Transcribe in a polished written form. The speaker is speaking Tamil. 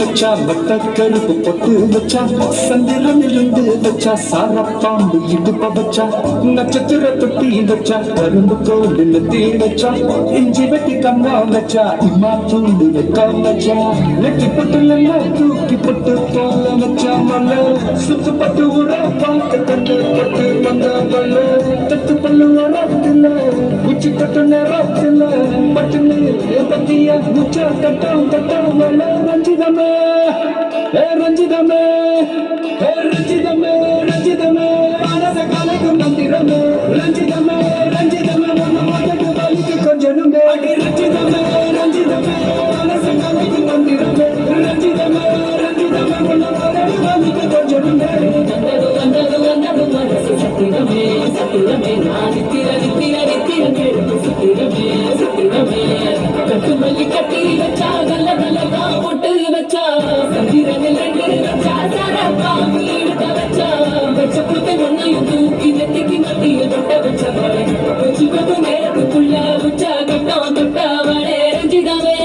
வச்சா வட்ட கருப்பு பொட்டு வச்சா சந்திரனிலிருந்து வச்சா சார பாம்பு இடுப்ப வச்சா நட்சத்திர தொட்டி வச்சா கரும்பு தோல் நெத்தி வச்சா இஞ்சி வெட்டி கண்ணா வச்சா இம்மா தூண்டு வைக்க வச்சா நெட்டி பொட்டுல தூக்கி பொட்டு போல வச்சா மல்ல சுத்து பட்டு உட பார்க்க தந்து பட்டு வந்த பல்ல தத்து பல்லு வரத்துல உச்சி கட்டு நேரத்துல பட்டு பத்திய முச்சா கட்டம் கட்டம் மல்ல ரஞ்சிதமே ரஞ்சிதமே ரஞ்சிதமே ரஞ்சிதமே மனச கலைக்கும் மந்திரமே ரஞ்சிதமே ரஞ்சிதமே மனது வலிக்கு கொஞ்சனுமே ரஞ்சிதமே ரஞ்சிதமே மனச கலைக்கும் மந்திரமே ரஞ்சிதமே ரஞ்சிதமே மனது வலிக்கு கொஞ்சனுமே மனசு சத்திரமே சத்திரமே நித்திர நித்திர நித்திரமே சத்திரமே சத்திரமே கட்டு மல்லி கட்டி வச்சா நல்ல நல்லதா போட்டு வச்சா சந்திரனில் ரெண்டு வச்சா சாரப்பா வீடுக வச்சா வச்ச புத்த ஒன்னையும் தூக்கி நெத்திக்கு மத்தியில் தொட்ட வச்சா வச்சு கொண்டு நேரத்துக்குள்ள உச்சா கட்டம் தொட்டா வளே ரஞ்சிதமே